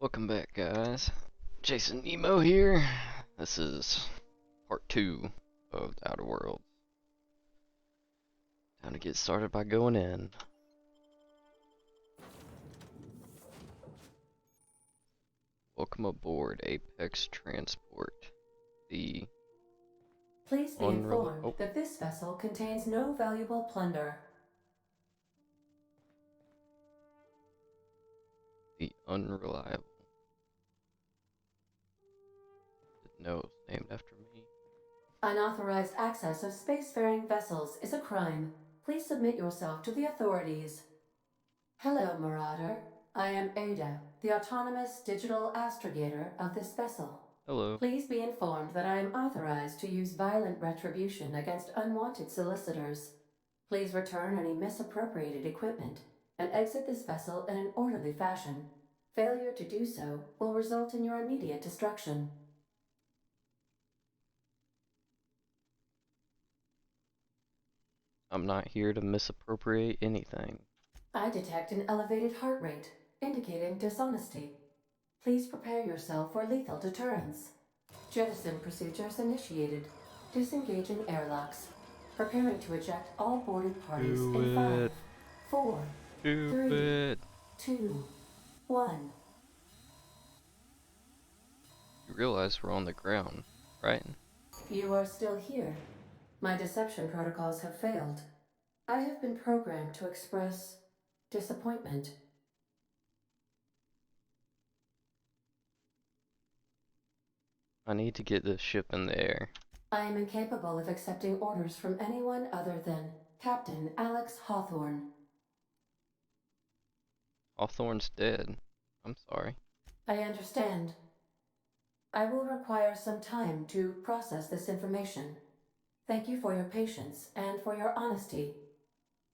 Welcome back, guys. Jason Nemo here. This is part 2 of the Outer Worlds. Time to get started by going in. Welcome aboard Apex Transport. The Please be unreli- informed oh, that this vessel contains no valuable plunder. the Unreliable. Didn't know it was named after me. Unauthorized access of spacefaring vessels is a crime. Please submit yourself to the authorities. Hello, Marauder. I am Ada, the autonomous digital astrogator of this vessel. Hello. Please be informed that I am authorized to use violent retribution against unwanted solicitors. Please return any misappropriated equipment and exit this vessel in an orderly fashion. Failure to do so will result in your immediate destruction. I'm not here to misappropriate anything. I detect an elevated heart rate, indicating dishonesty. Please prepare yourself for lethal deterrence. Jettison procedures initiated. Disengaging airlocks. Preparing to eject all boarded parties in Do 5, it. 4, Do 3, it. 2, 1. You realize we're on the ground, right? You are still here. My deception protocols have failed. I have been programmed to express disappointment. I need to get this ship in the air. I am incapable of accepting orders from anyone other than Captain Alex Hawthorne. Hawthorne's dead. I'm sorry. I understand. I will require some time to process this information. Thank you for your patience and for your honesty.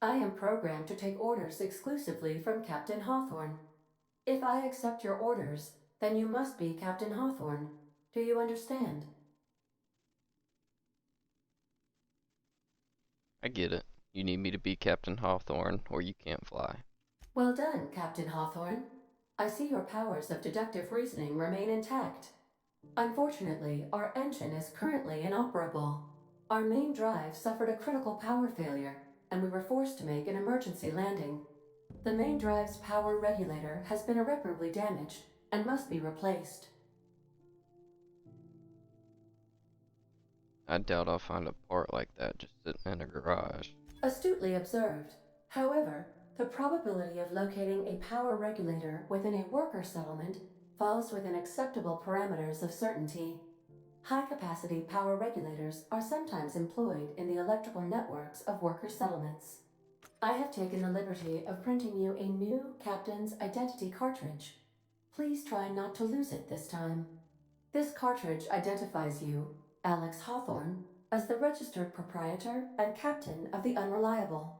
I am programmed to take orders exclusively from Captain Hawthorne. If I accept your orders, then you must be Captain Hawthorne. Do you understand? I get it. You need me to be Captain Hawthorne, or you can't fly. Well done, Captain Hawthorne. I see your powers of deductive reasoning remain intact. Unfortunately, our engine is currently inoperable. Our main drive suffered a critical power failure, and we were forced to make an emergency landing. The main drive's power regulator has been irreparably damaged and must be replaced. I doubt I'll find a part like that just sitting in a garage. Astutely observed. However, the probability of locating a power regulator within a worker settlement falls within acceptable parameters of certainty. High-capacity power regulators are sometimes employed in the electrical networks of worker settlements. I have taken the liberty of printing you a new Captain's Identity cartridge. Please try not to lose it this time. This cartridge identifies you, Alex Hawthorne, as the registered proprietor and captain of the Unreliable.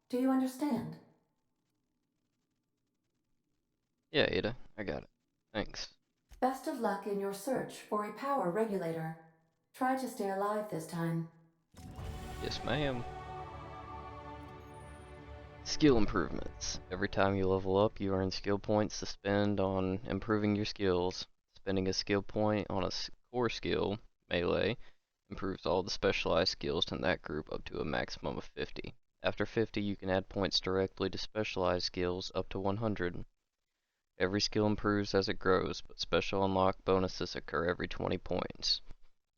Do you understand? Yeah, Ada, I got it. Thanks. Best of luck in your search for a power regulator. Try to stay alive this time. Yes, ma'am. Skill improvements. Every time you level up, you earn skill points to spend on improving your skills. Spending a skill point on a core skill, melee, improves all the specialized skills in that group up to a maximum of 50. After 50, you can add points directly to specialized skills up to 100. Every skill improves as it grows, but special unlock bonuses occur every 20 points.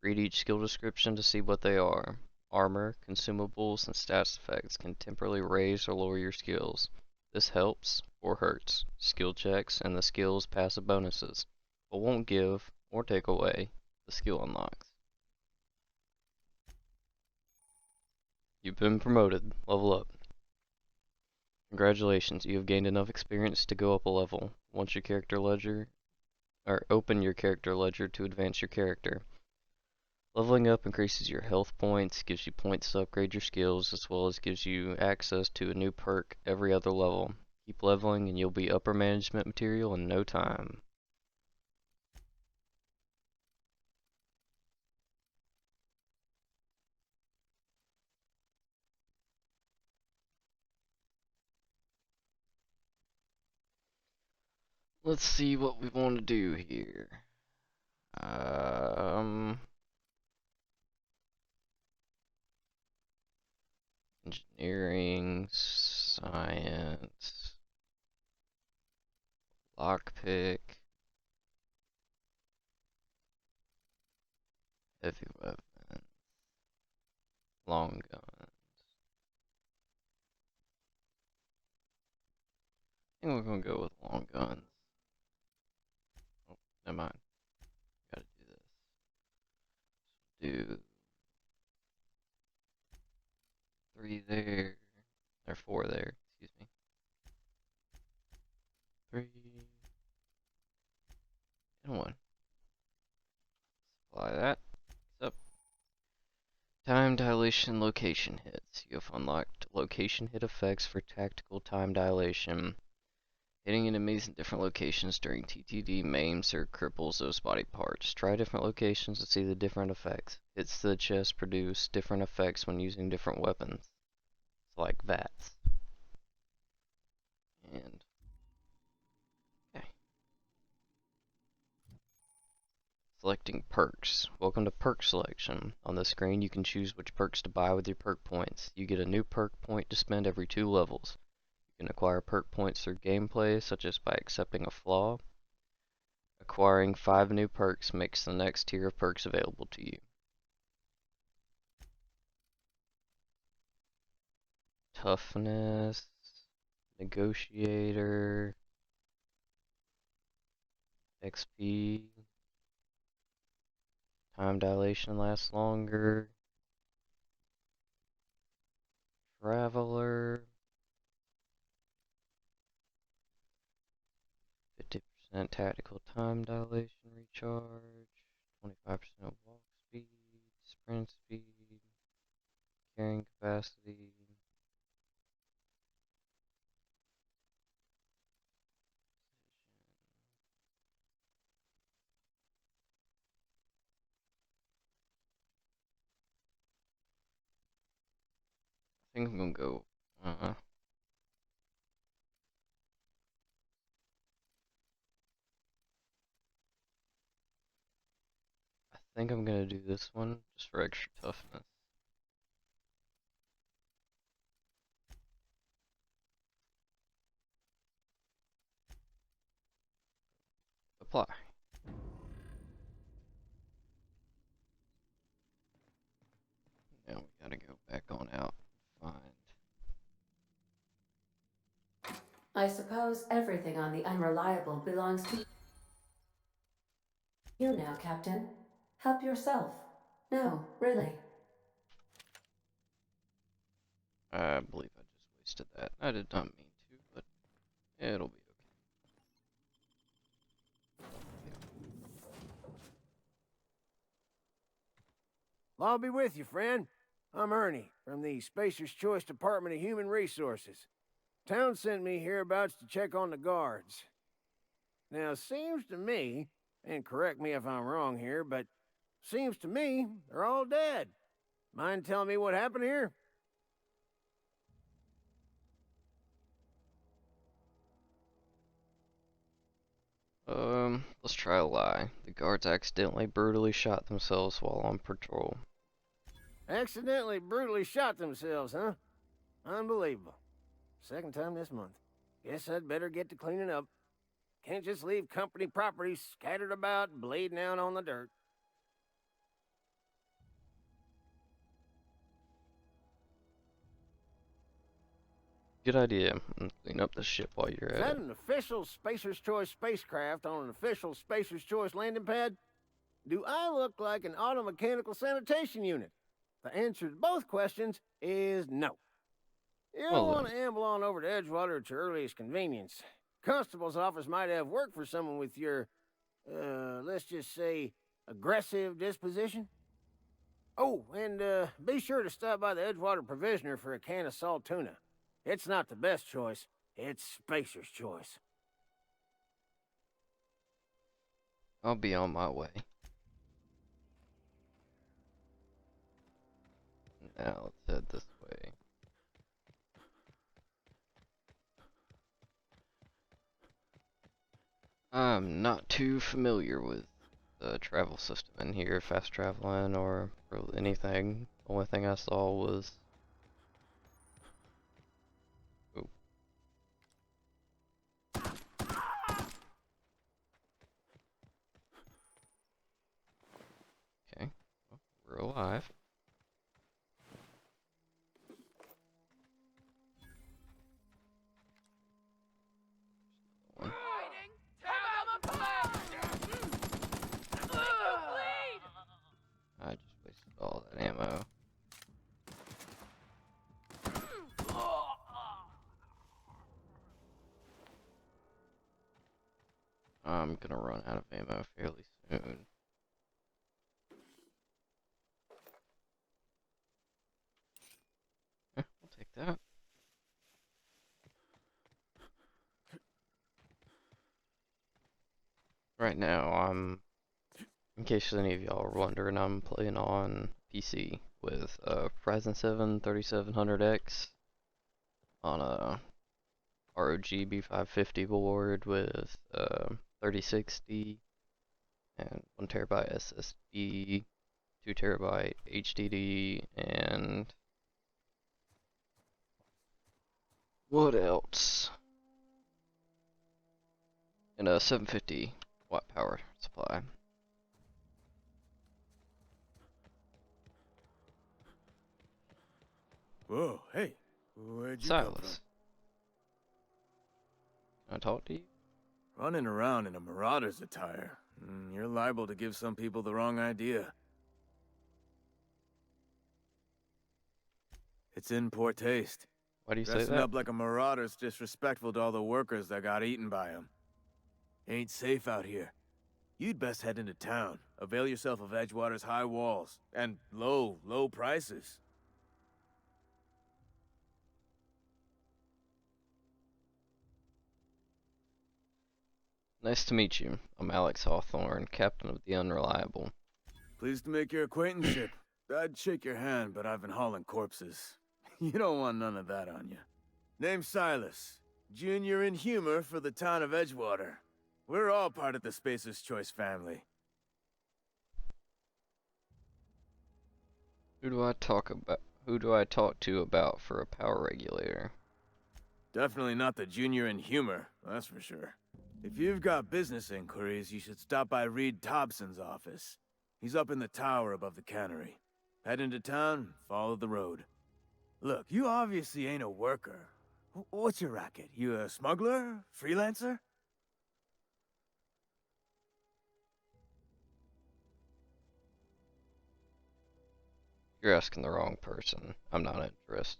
Read each skill description to see what they are. Armor, consumables, and stats effects can temporarily raise or lower your skills. This helps, or hurts, skill checks and the skill's passive bonuses, but won't give, or take away, the skill unlocks. You've been promoted. Level up. Congratulations, you have gained enough experience to go up a level. Once your character ledger, or open your character ledger to advance your character. Leveling up increases your health points, gives you points to upgrade your skills, as well as gives you access to a new perk every other level. Keep leveling and you'll be upper management material in no time. let's see what we want to do here. Engineering, science, lockpick, heavy weapon, long gun. I think we're gonna go with long guns. Oh, never mind. Gotta do this. Do 3 there. Or 4 there, excuse me. 3 and 1. Apply that. Up. Time dilation location hits. You have unlocked location hit effects for tactical time dilation. Hitting enemies in different locations during TTD maims or cripples those body parts. Try different locations to see the different effects. Hits to the chest produce different effects when using different weapons. It's like VATS. And okay. Selecting perks. Welcome to perk selection. On the screen you can choose which perks to buy with your perk points. You get a new perk point to spend every 2 levels. You can acquire perk points through gameplay, such as by accepting a flaw. Acquiring 5 new perks makes the next tier of perks available to you. Toughness, negotiator, XP, time dilation lasts longer, traveler, 50% tactical time dilation recharge, 25% walk speed, sprint speed, carrying capacity. I think I'm gonna go. I think I'm gonna do this one just for extra toughness. Apply. Now we gotta go back on out and find. I suppose everything on the Unreliable belongs to you now, Captain. Help yourself. No, really. I believe I just wasted that. I did not mean to, but it'll be okay. Well, I'll be with you, friend. I'm Ernie, from the Spacer's Choice Department of Human Resources. Town sent me hereabouts to check on the guards. Now, seems to me, and correct me if I'm wrong here, but seems to me they're all dead. Mind telling me what happened here? Let's try a lie. The guards accidentally brutally shot themselves while on patrol. Accidentally brutally shot themselves, huh? Unbelievable. Second time this month. Guess I'd better get to cleaning up. Can't just leave company property scattered about, bleeding out on the dirt. Good idea. And clean up the ship while you're Is at that it. an official Spacer's Choice spacecraft on an official Spacer's Choice landing pad? Do I look like an automechanical sanitation unit? The answer to both questions is no. You'll Well want then, to amble on over to Edgewater at your earliest convenience. Constable's office might have work for someone with your, let's just say, aggressive disposition. Oh, and be sure to stop by the Edgewater Provisioner for a can of salt tuna. It's not the best choice, it's Spacer's Choice. I'll be on my way. Now let's head this way. I'm not too familiar with the travel system in here, fast traveling or really anything. The only thing I saw was. Oh, okay. Well, we're alive. One. I just wasted all that ammo. I'm gonna run out of ammo fairly soon. I'll take that. Right now, in case any of y'all are wondering, I'm playing on PC with a Ryzen 7 3700X on a ROG B550 board with 3060 and 1TB SSD, 2TB HDD, and what else? And a 750 watt power supply. Whoa, hey, where'd you come from? Silas, can I talk to you? Running around in a marauder's attire. You're liable to give some people the wrong idea. It's in poor taste. Why do you say Dressing that? up like a marauder's disrespectful to all the workers that got eaten by 'em. Ain't safe out here. You'd best head into town. Avail yourself of Edgewater's high walls. And low prices. Nice to meet you. I'm Alex Hawthorne, captain of the Unreliable. Pleased to make your acquaintanceship. I'd shake your hand, but I've been hauling corpses. You don't want none of that on you. Name's Silas. Junior in humor for the town of Edgewater. We're all part of the Spacer's Choice family. Who do I talk to about for a power regulator? Definitely not the junior in humor, that's for sure. If you've got business inquiries, you should stop by Reed Thompson's office. He's up in the tower above the cannery. Head into town, follow the road. Look, you obviously ain't a worker. What's your racket? You a smuggler? Freelancer? You're asking the wrong person. I'm not interested.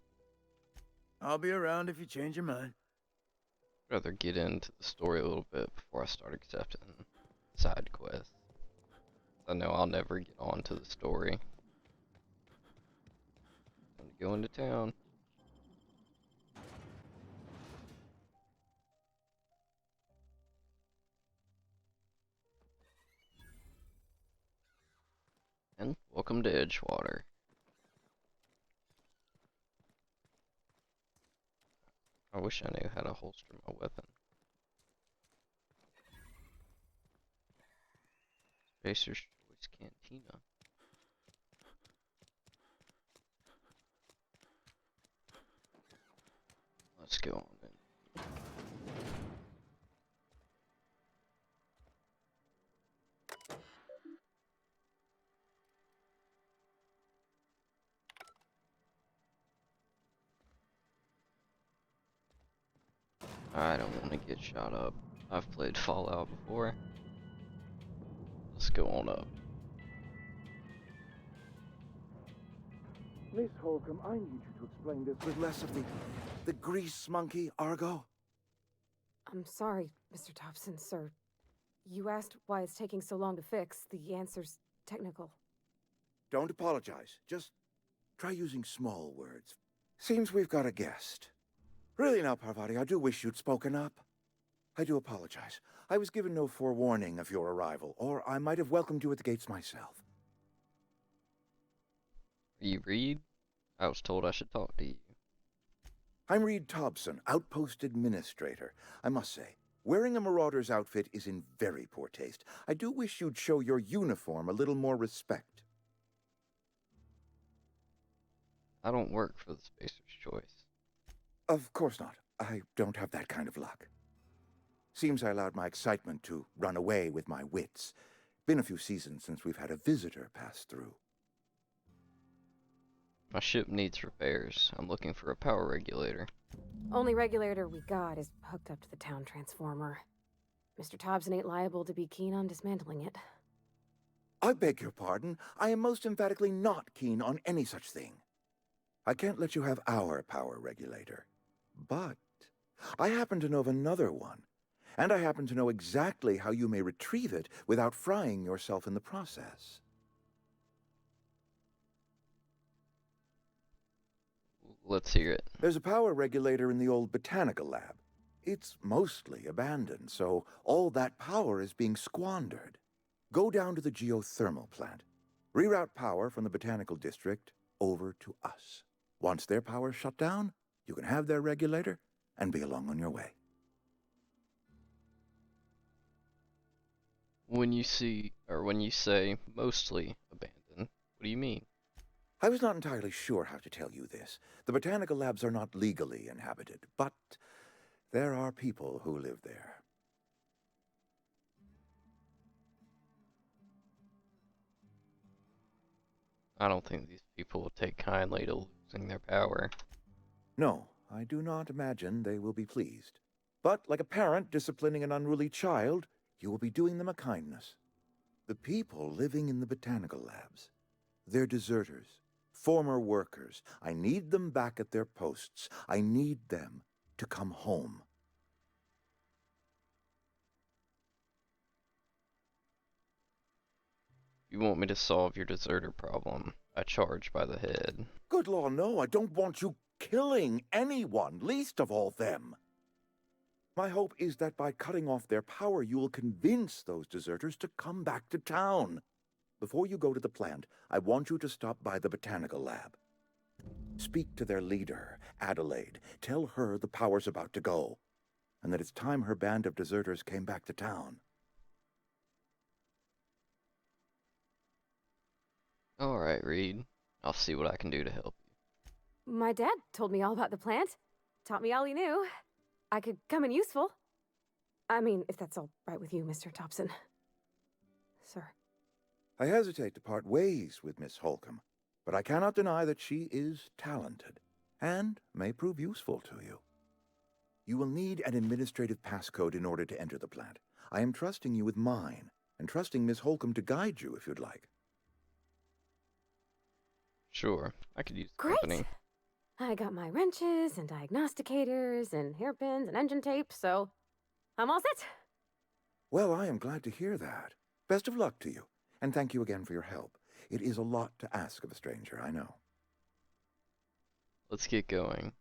I'll be around if you change your mind. I'd rather get into the story a little bit before I start accepting side quests. I know I'll never get on to the story. Time to go into town. And welcome to Edgewater. I wish I knew how to holster my weapon. Spacer's Choice Cantina. Let's go on in. I don't want to get shot up. I've played Fallout before. Let's go on up. Miss Holcomb, I need you to explain this with less of the grease monkey, Argo. I'm sorry, Mr. Thompson, sir. You asked why it's taking so long to fix. The answer's technical. Don't apologize. Just try using small words. Seems we've got a guest. Really now, Parvati, I do wish you'd spoken up. I do apologize. I was given no forewarning of your arrival, or I might have welcomed you at the gates myself. Are you Reed? I was told I should talk to you. I'm Reed Thompson, Outpost Administrator. I must say, Wearing a Marauder's outfit is in very poor taste. I do wish you'd show your uniform a little more respect. I don't work for the Spacer's Choice. Of course not. I don't have that kind of luck. Seems I allowed my excitement to run away with my wits. Been a few seasons since we've had a visitor pass through. My ship needs repairs. I'm looking for a power regulator. Only regulator we got is hooked up to the town transformer. Mr. Thompson ain't liable to be keen on dismantling it. I beg your pardon. I am most emphatically not keen on any such thing. I can't let you have our power regulator. But I happen to know of another one. And I happen to know exactly how you may retrieve it without frying yourself in the process. Let's hear it. There's a power regulator in the old botanical lab. It's mostly abandoned, so all that power is being squandered. Go down to the geothermal plant. Reroute power from the botanical district over to us. Once their power's shut down, you can have their regulator and be along on your way. When you say mostly abandoned, what do you mean? I was not entirely sure how to tell you this. The botanical labs are not legally inhabited, but there are people who live there. I don't think these people will take kindly to losing their power. No, I do not imagine they will be pleased. But like a parent disciplining an unruly child, you will be doing them a kindness. The people living in the botanical labs, they're deserters, former workers. I need them back at their posts. I need them to come home. You want me to solve your deserter problem? I charge by the head. Good law, no, I don't want you killing anyone, least of all them. My hope is that by cutting off their power, you will convince those deserters to come back to town. Before you go to the plant, I want you to stop by the botanical lab. Speak to their leader, Adelaide. Tell her the power's about to go, and that it's time her band of deserters came back to town. Alright, Reed. I'll see what I can do to help you. My dad told me all about the plant. Taught me all he knew. I could come in useful. I mean, if that's all right with you, Mr. Thompson. Sir. I hesitate to part ways with Miss Holcomb, but I cannot deny that she is talented, and may prove useful to you. You will need an administrative passcode in order to enter the plant. I am trusting you with mine, and trusting Miss Holcomb to guide you if you'd like. Sure, I could use the Great! company. I got my wrenches and diagnosticators and hairpins and engine tape, so I'm all set. Well, I am glad to hear that. Best of luck to you, and thank you again for your help. It is a lot to ask of a stranger, I know. Let's get going.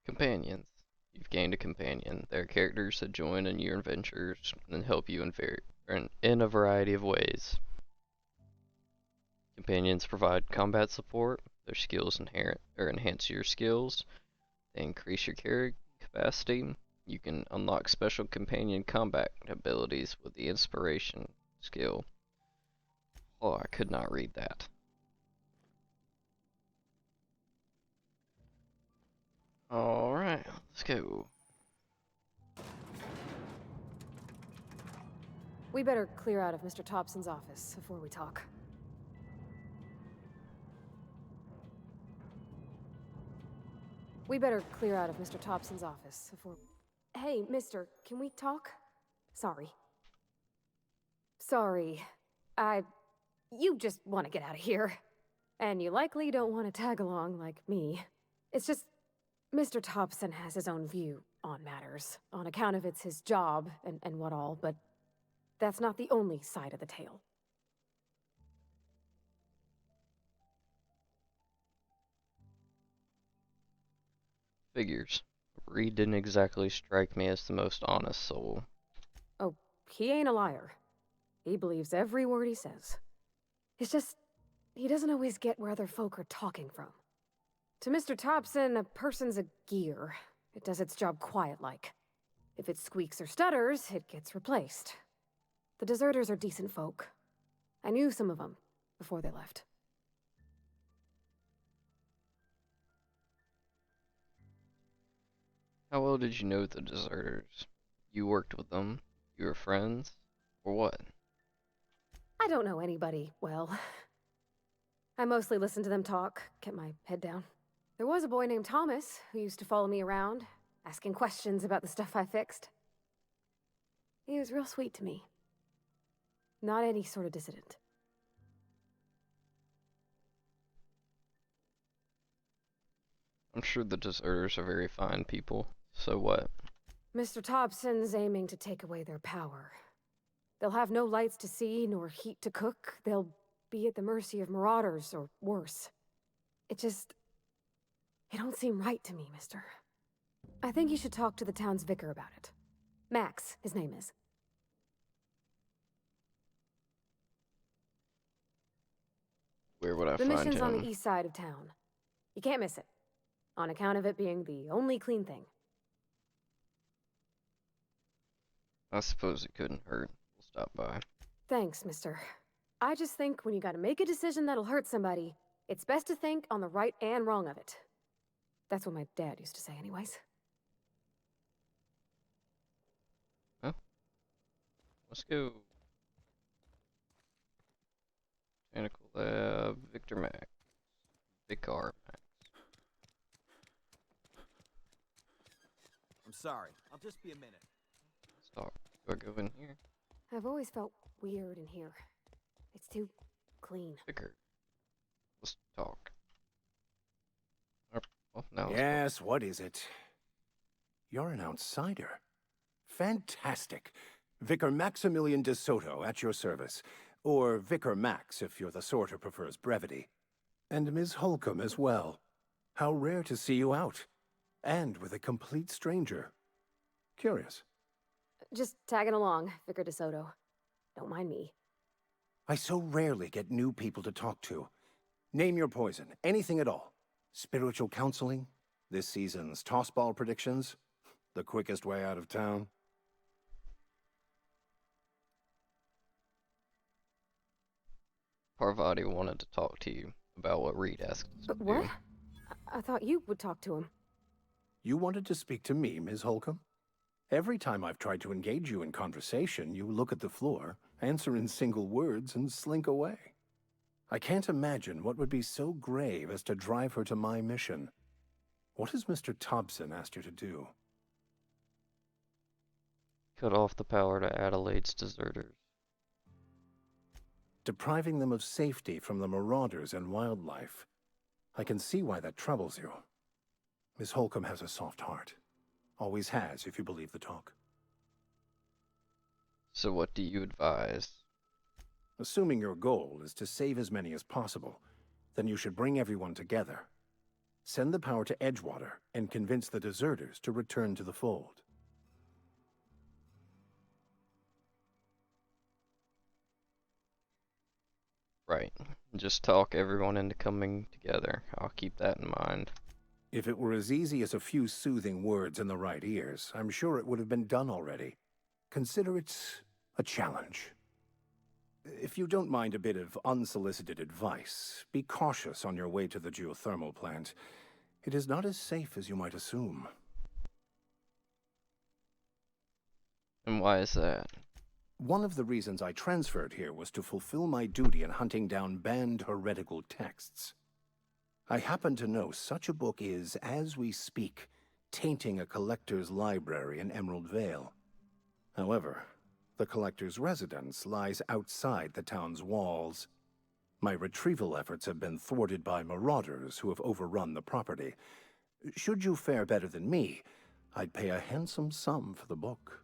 Companions. You've gained a companion. They're characters that join in your adventures and help you in a variety of ways. Companions provide combat support. Their skills enhance your skills. They increase your carry capacity. You can unlock special companion combat abilities with the inspiration skill. Oh, I could not read that. Alright, let's go. We better clear out of Mr. Thompson's office before we talk. Hey, mister, can we talk? Sorry. You just want to get out of here. And you likely don't want to tag along like me. It's just, Mr. Thompson has his own view on matters, on account of it's his job and what all, but that's not the only side of the tale. Figures. Reed didn't exactly strike me as the most honest soul. Oh, he ain't a liar. He believes every word he says. It's just, he doesn't always get where other folk are talking from. To Mr. Thompson, a person's a gear. It does its job quiet-like. If it squeaks or stutters, it gets replaced. The deserters are decent folk. I knew some of them before they left. How well did you know the deserters? You worked with them? You were friends? Or what? I don't know anybody well. I mostly listened to them talk, kept my head down. There was a boy named Thomas who used to follow me around, asking questions about the stuff I fixed. He was real sweet to me. Not any sort of dissident. I'm sure the deserters are very fine people. So what? Mr. Thompson's aiming to take away their power. They'll have no lights to see, nor heat to cook. They'll be at the mercy of marauders, or worse. It don't seem right to me, mister. I think you should talk to the town's vicar about it. Max, his name is. Where would I The find mission's him? on the east side of town. You can't miss it, on account of it being the only clean thing. I suppose it couldn't hurt. We'll stop by. Thanks, mister. I just think when you gotta make a decision that'll hurt somebody, it's best to think on the right and wrong of it. That's what my dad used to say anyways. Let's go. Botanical Lab, Victor Max. Vicar Max. I'm sorry. I'll just be a minute. Let's talk. Do I go in here? I've always felt weird in here. It's too clean. Vicar. Let's talk. Well, now let's Yes, what is it? You're an outsider. Fantastic. Vicar Maximilian de Soto, at your service. Or Vicar Max, if you're the sort who prefers brevity. And Ms. Holcomb as well. How rare to see you out. And with a complete stranger. Curious. Just tagging along, Vicar DeSoto. Don't mind me. I so rarely get new people to talk to. Name your poison, anything at all. Spiritual counseling? This season's tossball predictions? The quickest way out of town? Parvati wanted to talk to you about what Reed asked us to What? do. I thought you would talk to him. You wanted to speak to me, Ms. Holcomb? Every time I've tried to engage you in conversation, you look at the floor, answer in single words, and slink away. I can't imagine what would be so grave as to drive her to my mission. What has Mr. Thompson asked you to do? Cut off the power to Adelaide's deserters. Depriving them of safety from the marauders and wildlife. I can see why that troubles you. Miss Holcomb has a soft heart. Always has, if you believe the talk. So what do you advise? Assuming your goal is to save as many as possible, then you should bring everyone together. Send the power to Edgewater and convince the deserters to return to the fold. Right. Just talk everyone into coming together. I'll keep that in mind. If it were as easy as a few soothing words in the right ears, I'm sure it would have been done already. Consider it a challenge. If you don't mind a bit of unsolicited advice, be cautious on your way to the geothermal plant. It is not as safe as you might assume. And why is that? One of the reasons I transferred here was to fulfill my duty in hunting down banned heretical texts. I happen to know such a book is, as we speak, tainting a collector's library in Emerald Vale. However, the collector's residence lies outside the town's walls. My retrieval efforts have been thwarted by marauders who have overrun the property. Should you fare better than me, I'd pay a handsome sum for the book.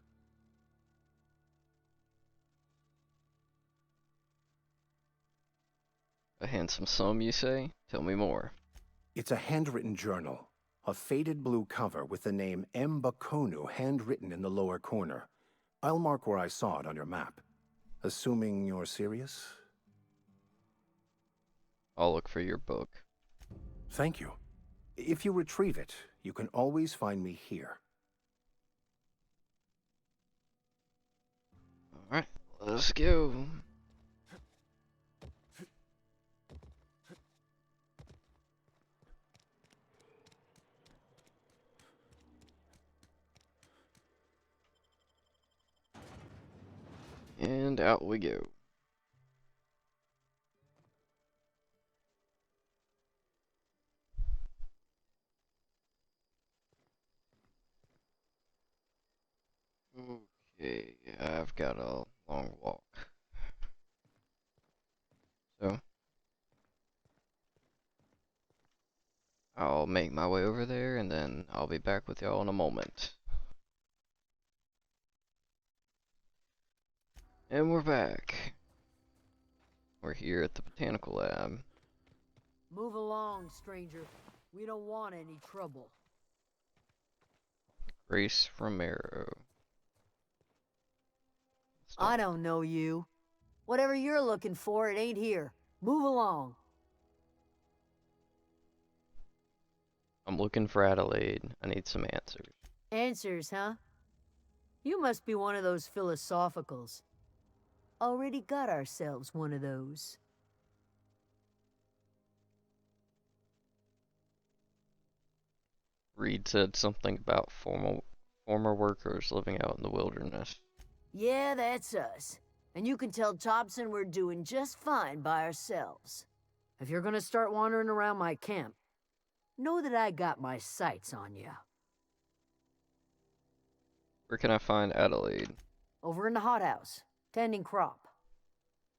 A handsome sum, you say? Tell me more. It's a handwritten journal, a faded blue cover with the name M. Bakonu handwritten in the lower corner. I'll mark where I saw it on your map. Assuming you're serious? I'll look for your book. Thank you. If you retrieve it, you can always find me here. Alright, let's go. And out we go. Okay, I've got a long walk. So, I'll make my way over there and then I'll be back with y'all in a moment. And we're back. We're here at the Botanical Lab. Move along, stranger. We don't want any trouble. Grace Romero. I don't know you. Whatever you're looking for, it ain't here. Move along. I'm looking for Adelaide. I need some answers. Answers, huh? You must be one of those philosophicals. Already got ourselves one of those. Reed said something about former workers living out in the wilderness. Yeah, that's us. And you can tell Thompson we're doing just fine by ourselves. If you're gonna start wandering around my camp, know that I got my sights on you. Where can I find Adelaide? Over in the hothouse, tending crop.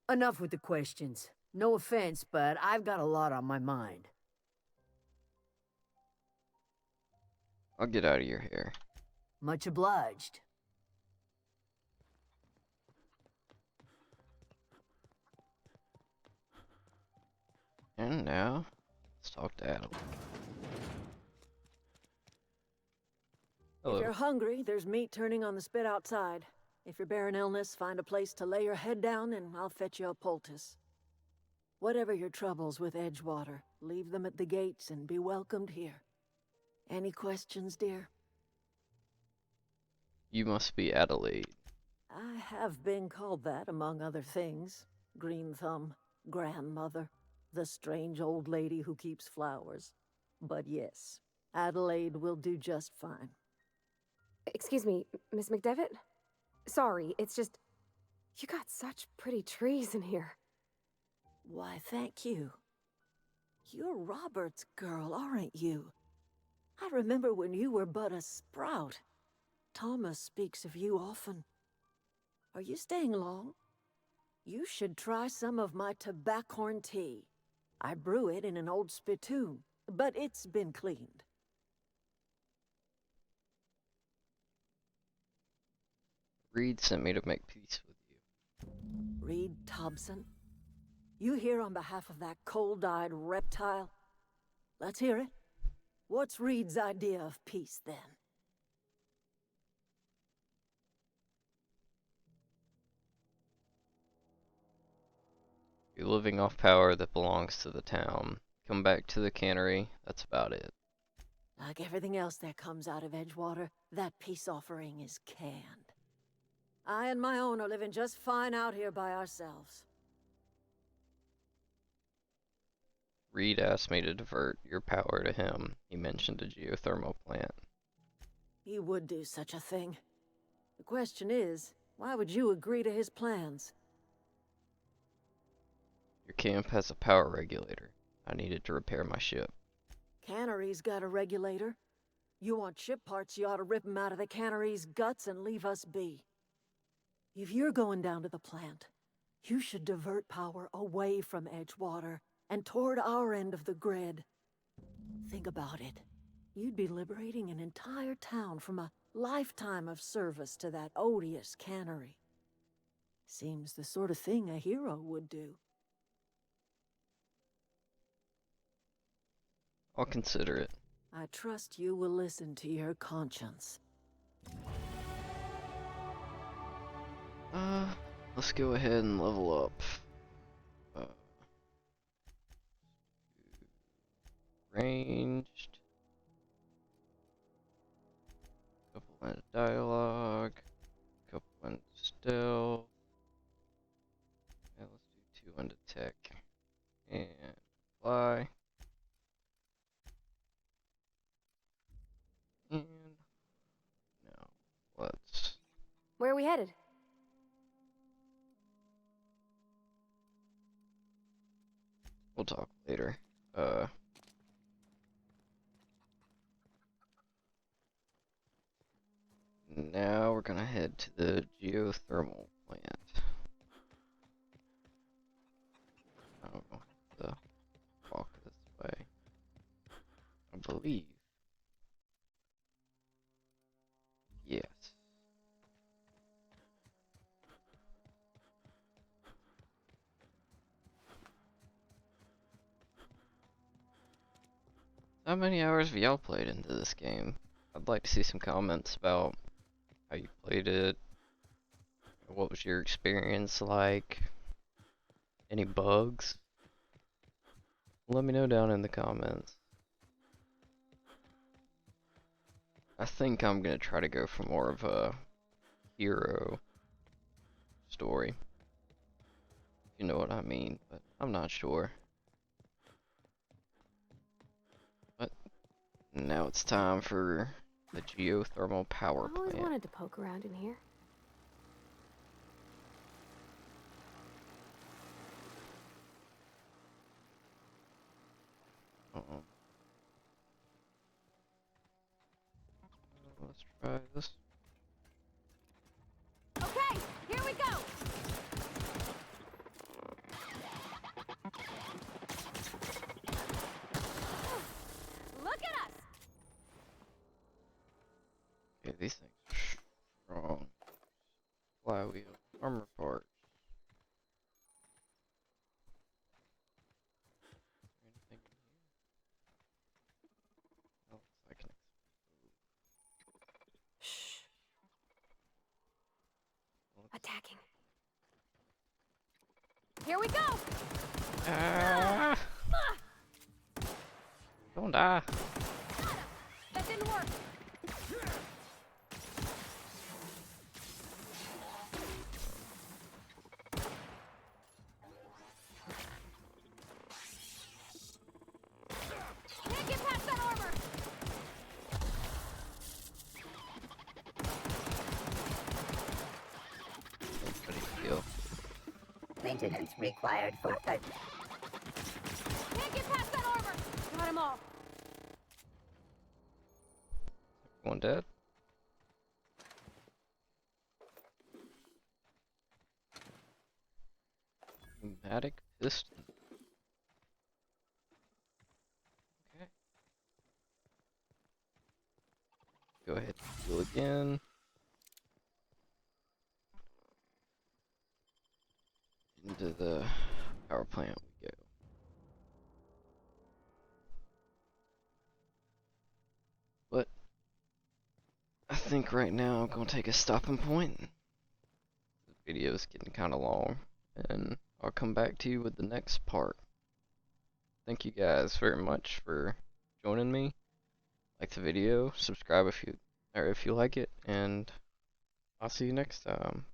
Enough with the questions. No offense, but I've got a lot on my mind. I'll get out of your hair. Much obliged. And now, let's talk to Adelaide. If Hello. you're hungry, there's meat turning on the spit outside. If you're bearing illness, find a place to lay your head down and I'll fetch you a poultice. Whatever your troubles with Edgewater, leave them at the gates and be welcomed here. Any questions, dear? You must be Adelaide. I have been called that, among other things. Green Thumb, grandmother, the strange old lady who keeps flowers. But yes, Adelaide will do just fine. Excuse me, Miss McDevitt? Sorry, it's just... You got such pretty trees in here. Why, thank you. You're Robert's girl, aren't you? I remember when you were but a sprout. Thomas speaks of you often. Are you staying long? You should try some of my tobaccorn tea. I brew it in an old spittoon, but it's been cleaned. Reed sent me to make peace with you. Reed Thompson? You here on behalf of that cold-eyed reptile? Let's hear it. What's Reed's idea of peace, then? You're living off power that belongs to the town. Come back to the cannery, that's about it. Like everything else that comes out of Edgewater, that peace offering is canned. I and my own are living just fine out here by ourselves. Reed asked me to divert your power to him. He mentioned a geothermal plant. He would do such a thing. The question is, why would you agree to his plans? Your camp has a power regulator. I needed to repair my ship. Cannery's got a regulator. You want ship parts, you ought to rip 'em out of the cannery's guts and leave us be. If you're going down to the plant, you should divert power away from Edgewater and toward our end of the grid. Think about it. You'd be liberating an entire town from a lifetime of service to that odious cannery. Seems the sort of thing a hero would do. I'll consider it. I trust you will listen to your conscience. Let's go ahead and level up. Ranged. we headed? We'll talk later. Now we're gonna head to the geothermal plant. I don't know how to walk this way. I believe. Yes. How many hours have y'all played into this game? I'd like to see some comments about how you played it. What was your experience like? Any bugs? Let me know down in the comments. I think I'm gonna try to go for more of a hero story. You know what I mean, but I'm not sure. But now it's time for the geothermal power I always plant. wanted to poke around in here. Uh-oh. Let's try this. Okay, here we go! Look at us! Okay, these things are strong. Flywheel, armor parts. Is there anything in here? Oh, looks like an Shh. Attacking. Here we go! Ah! Don't die. That didn't work. Can't get past that armor. Ready to heal. Maintenance required for Can't get past that armor. Got them all. One dead. Pneumatic piston. Okay. Go ahead and heal again. Into the power plant we go. But I think right now I'm gonna take a stopping point. The video is getting kind of long, and I'll come back to you with the next part. Thank you guys very much for joining me. Like the video, subscribe if you like it, and I'll see you next time.